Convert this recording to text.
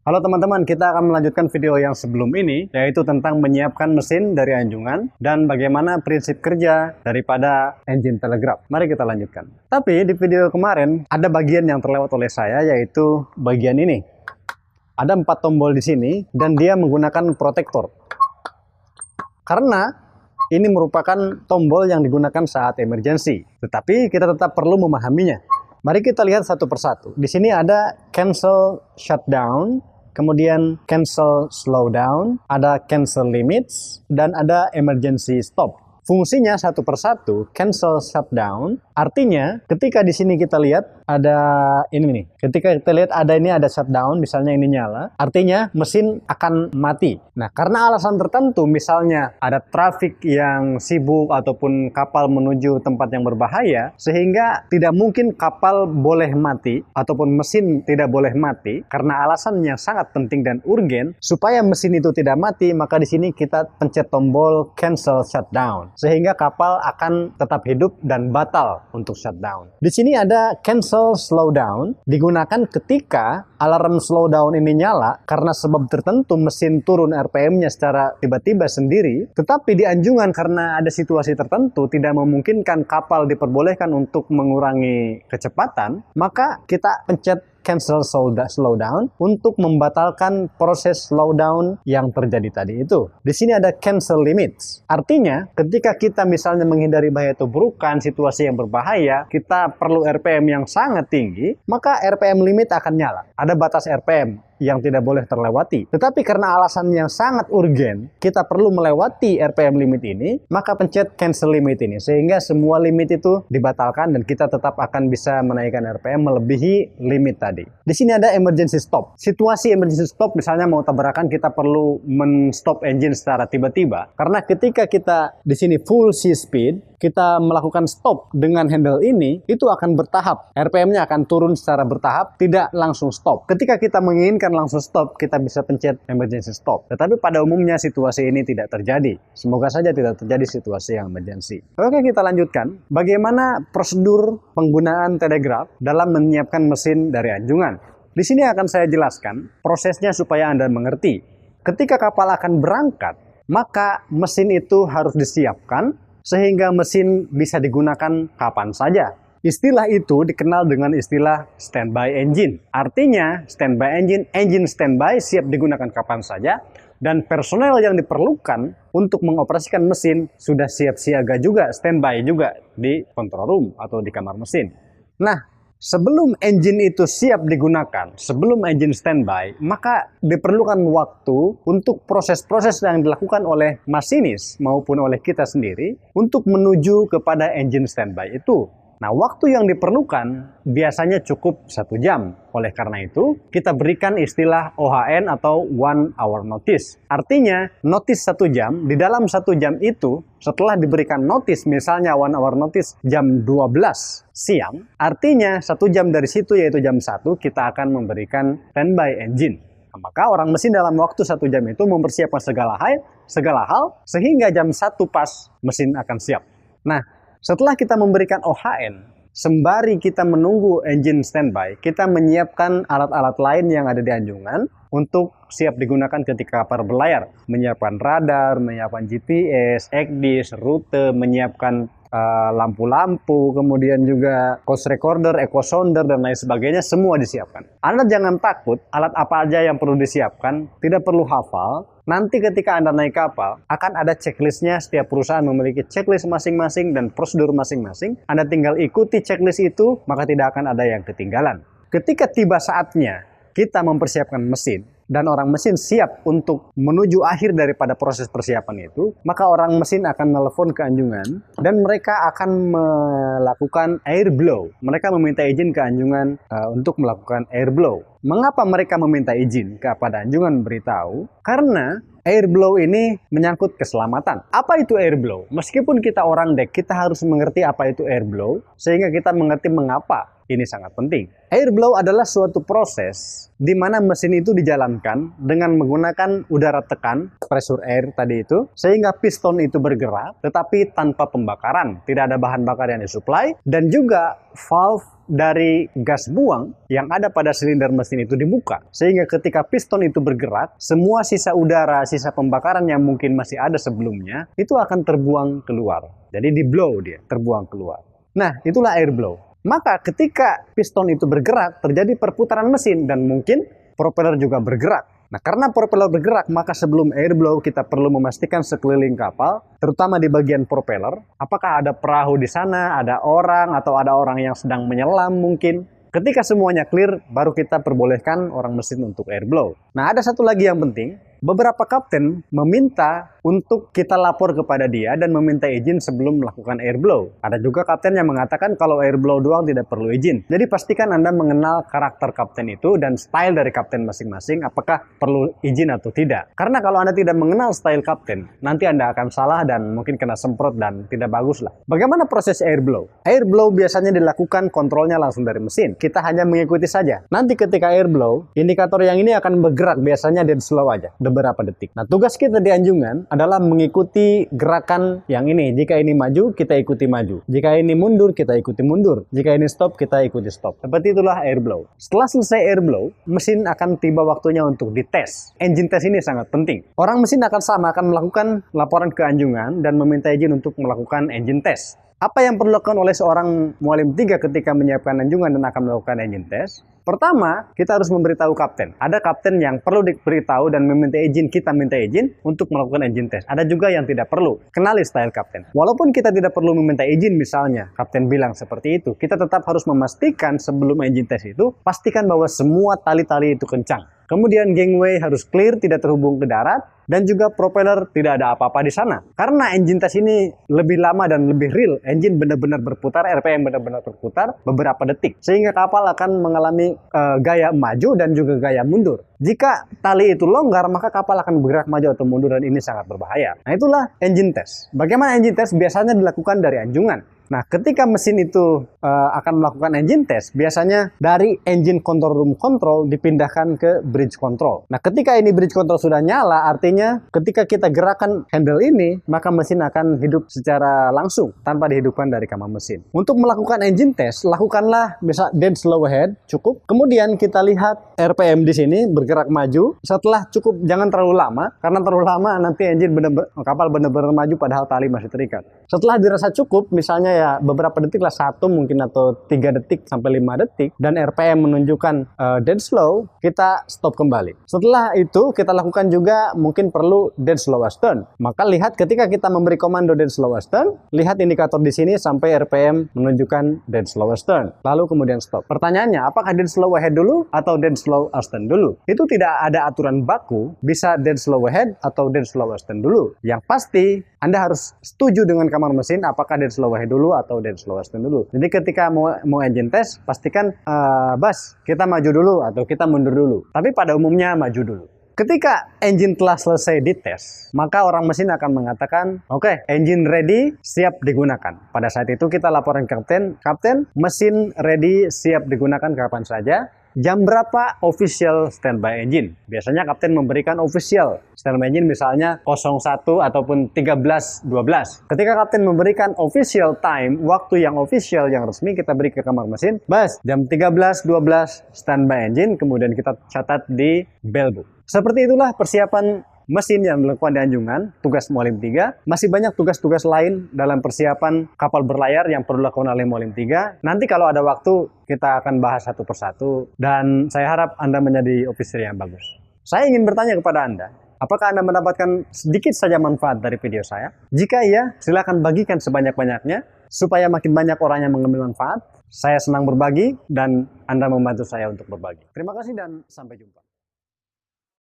Halo teman-teman, kita akan melanjutkan video yang sebelum ini, yaitu tentang menyiapkan mesin dari anjungan dan bagaimana prinsip kerja daripada engine telegraph. Mari kita lanjutkan. Tapi di video kemarin ada bagian yang terlewat oleh saya, yaitu bagian ini. Ada 4 tombol di sini dan dia menggunakan protektor. Karena ini merupakan tombol yang digunakan saat emergency, tetapi kita tetap perlu memahaminya. Mari kita lihat satu persatu. Di sini ada cancel shutdown, kemudian cancel slowdown, ada cancel limits, dan ada emergency stop. Fungsinya satu persatu. Cancel shutdown artinya ketika di sini kita lihat ada ini nih. Ketika kita lihat ada shutdown, misalnya ini nyala, artinya mesin akan mati. Nah, karena alasan tertentu, misalnya ada trafik yang sibuk ataupun kapal menuju tempat yang berbahaya, sehingga tidak mungkin kapal boleh mati ataupun mesin tidak boleh mati karena alasan yang sangat penting dan urgen. Supaya mesin itu tidak mati, maka di sini kita pencet tombol cancel shutdown, sehingga kapal akan tetap hidup dan batal untuk shutdown. Di sini ada cancel slowdown, digunakan ketika alarm slowdown ini nyala karena sebab tertentu mesin turun RPM-nya secara tiba-tiba sendiri, tetapi di anjungan karena ada situasi tertentu tidak memungkinkan kapal diperbolehkan untuk mengurangi kecepatan, maka kita pencet cancel slowdown untuk membatalkan proses slowdown yang terjadi tadi itu. Di sini ada cancel limits. Artinya, ketika kita misalnya menghindari bahaya tubrukan, situasi yang berbahaya, kita perlu RPM yang sangat tinggi, maka RPM limit akan nyala. Ada batas RPM yang tidak boleh terlewati. Tetapi karena alasan yang sangat urgen, kita perlu melewati RPM limit ini, maka pencet cancel limit ini. Sehingga semua limit itu dibatalkan dan kita tetap akan bisa menaikkan RPM melebihi limit tadi. Di sini ada emergency stop. Situasi emergency stop misalnya mau tabrakan, kita perlu men-stop engine secara tiba-tiba. Karena ketika kita di sini full sea speed, kita melakukan stop dengan handle ini, itu akan bertahap. RPM-nya akan turun secara bertahap, tidak langsung stop. Ketika kita menginginkan langsung stop, kita bisa pencet emergency stop. Tetapi pada umumnya situasi ini tidak terjadi. Semoga saja tidak terjadi situasi yang emergency. Oke, kita lanjutkan. Bagaimana prosedur penggunaan telegraf dalam menyiapkan mesin dari anjungan? Di sini akan saya jelaskan prosesnya supaya Anda mengerti. Ketika kapal akan berangkat, maka mesin itu harus disiapkan sehingga mesin bisa digunakan kapan saja. Istilah itu dikenal dengan istilah standby engine. Artinya, standby engine, engine standby siap digunakan kapan saja, dan personel yang diperlukan untuk mengoperasikan mesin sudah siap siaga juga, standby juga di control room atau di kamar mesin. Nah, sebelum engine itu siap digunakan, sebelum engine standby, maka diperlukan waktu untuk proses-proses yang dilakukan oleh masinis maupun oleh kita sendiri untuk menuju kepada engine standby itu. Nah, waktu yang diperlukan biasanya cukup 1 jam. Oleh karena itu, kita berikan istilah OHN atau 1 hour notice. Artinya, notice 1 jam, di dalam 1 jam itu, setelah diberikan notice, misalnya 1 hour notice jam 12 siang, artinya 1 jam dari situ, yaitu jam 1, kita akan memberikan standby engine. Nah, maka orang mesin dalam waktu 1 jam itu mempersiapkan segala hal, sehingga jam 1 pas mesin akan siap. Nah, setelah kita memberikan OHN, sembari kita menunggu engine standby, kita menyiapkan alat-alat lain yang ada di anjungan untuk siap digunakan ketika kapal berlayar. Menyiapkan radar, menyiapkan GPS, ECDIS, rute, menyiapkan lampu-lampu, kemudian juga coast recorder, echo sounder, dan lain sebagainya, semua disiapkan. Anda jangan takut, alat apa aja yang perlu disiapkan, tidak perlu hafal. Nanti ketika Anda naik kapal, akan ada checklistnya. Setiap perusahaan memiliki checklist masing-masing dan prosedur masing-masing. Anda tinggal ikuti checklist itu, maka tidak akan ada yang ketinggalan. Ketika tiba saatnya kita mempersiapkan mesin, dan orang mesin siap untuk menuju akhir daripada proses persiapan itu, maka orang mesin akan telepon ke anjungan, dan mereka akan melakukan air blow. Mereka meminta izin ke anjungan untuk melakukan air blow. Mengapa mereka meminta izin kepada anjungan beritahu? Karena air blow ini menyangkut keselamatan. Apa itu air blow? Meskipun kita orang dek, kita harus mengerti apa itu air blow, sehingga kita mengerti mengapa ini sangat penting. Air blow adalah suatu proses di mana mesin itu dijalankan dengan menggunakan udara tekan, pressure air tadi itu, sehingga piston itu bergerak, tetapi tanpa pembakaran. Tidak ada bahan bakar yang disuplai, dan juga valve dari gas buang yang ada pada silinder mesin itu dibuka. Sehingga ketika piston itu bergerak, semua sisa udara, sisa pembakaran yang mungkin masih ada sebelumnya, itu akan terbuang keluar. Jadi di blow dia, terbuang keluar. Nah, itulah air blow. Maka ketika piston itu bergerak, terjadi perputaran mesin dan mungkin propeller juga bergerak. Nah, karena propeller bergerak, maka sebelum air blow kita perlu memastikan sekeliling kapal, terutama di bagian propeller, apakah ada perahu di sana, ada orang, atau ada orang yang sedang menyelam mungkin. Ketika semuanya clear, baru kita perbolehkan orang mesin untuk air blow. Nah, ada satu lagi yang penting. Beberapa kapten meminta untuk kita lapor kepada dia dan meminta izin sebelum melakukan air blow. Ada juga kapten yang mengatakan kalau air blow doang tidak perlu izin. Jadi pastikan Anda mengenal karakter kapten itu dan style dari kapten masing-masing, apakah perlu izin atau tidak. Karena kalau Anda tidak mengenal style kapten, nanti Anda akan salah dan mungkin kena semprot dan tidak bagus lah. Bagaimana proses air blow? Air blow biasanya dilakukan kontrolnya langsung dari mesin. Kita hanya mengikuti saja. Nanti ketika air blow, indikator yang ini akan bergerak, biasanya dead slow aja, beberapa detik. Nah, tugas kita di anjungan adalah mengikuti gerakan yang ini. Jika ini maju, kita ikuti maju. Jika ini mundur, kita ikuti mundur. Jika ini stop, kita ikuti stop. Seperti itulah air blow. Setelah selesai air blow, mesin akan tiba waktunya untuk dites. Engine test ini sangat penting. Orang mesin akan melakukan laporan ke anjungan dan meminta izin untuk melakukan engine test. Apa yang perlu dilakukan oleh seorang mualim 3 ketika menyiapkan anjungan dan akan melakukan engine test? Pertama, kita harus memberitahu kapten. Ada kapten yang perlu diberitahu dan meminta izin, kita minta izin untuk melakukan engine test. Ada juga yang tidak perlu. Kenali style kapten. Walaupun kita tidak perlu meminta izin misalnya, kapten bilang seperti itu, kita tetap harus memastikan sebelum engine test itu, pastikan bahwa semua tali-tali itu kencang. Kemudian gangway harus clear, tidak terhubung ke darat, dan juga propeller tidak ada apa-apa di sana. Karena engine test ini lebih lama dan lebih real, engine benar-benar berputar, RPM benar-benar berputar beberapa detik. Sehingga kapal akan mengalami gaya maju dan juga gaya mundur. Jika tali itu longgar, maka kapal akan bergerak maju atau mundur dan ini sangat berbahaya. Nah, itulah engine test. Bagaimana engine test? Biasanya dilakukan dari anjungan. Nah, ketika mesin itu akan melakukan engine test, biasanya dari engine control room control dipindahkan ke bridge control. Nah, ketika ini bridge control sudah nyala, artinya ketika kita gerakan handle ini, maka mesin akan hidup secara langsung tanpa dihidupkan dari kamar mesin. Untuk melakukan engine test, lakukanlah misal dead slow ahead, cukup. Kemudian kita lihat RPM di sini bergerak maju. Setelah cukup, jangan terlalu lama, karena terlalu lama nanti kapal benar-benar maju padahal tali masih terikat. Setelah dirasa cukup, misalnya ya beberapa detik lah, 1 mungkin atau 3 detik sampai 5 detik dan RPM menunjukkan dead slow, kita stop kembali. Setelah itu kita lakukan juga mungkin perlu dead slow astern. Maka lihat ketika kita memberi komando dead slow astern, lihat indikator di sini sampai RPM menunjukkan dead slow astern. Lalu kemudian stop. Pertanyaannya, apakah dead slow ahead dulu atau dead slow astern dulu? Itu tidak ada aturan baku, bisa dead slow ahead atau dead slow astern dulu. Yang pasti Anda harus setuju dengan kamar mesin apakah dead slow ahead dulu atau dead slow astern dulu. Jadi ketika mau engine test, pastikan bas, kita maju dulu atau kita mundur dulu. Tapi pada umumnya maju dulu. Ketika engine telah selesai dites, maka orang mesin akan mengatakan, oke, engine ready, siap digunakan. Pada saat itu kita laporan ke kapten, mesin ready, siap digunakan kapan saja. Jam berapa official standby engine? Biasanya kapten memberikan official standby engine misalnya 01 ataupun 13.12. Ketika kapten memberikan official time, waktu yang official yang resmi kita beri ke kamar mesin, bas, jam 13.12 standby engine, kemudian kita catat di bellbook. Seperti itulah persiapan mesin yang dilakukan di anjungan, tugas mualim 3. Masih banyak tugas-tugas lain dalam persiapan kapal berlayar yang perlu dilakukan oleh mualim 3. Nanti kalau ada waktu, kita akan bahas satu persatu. Dan saya harap Anda menjadi officer yang bagus. Saya ingin bertanya kepada Anda, apakah Anda mendapatkan sedikit saja manfaat dari video saya? Jika iya, silakan bagikan sebanyak-banyaknya, supaya makin banyak orang yang mengambil manfaat. Saya senang berbagi, dan Anda membantu saya untuk berbagi. Terima kasih dan sampai jumpa.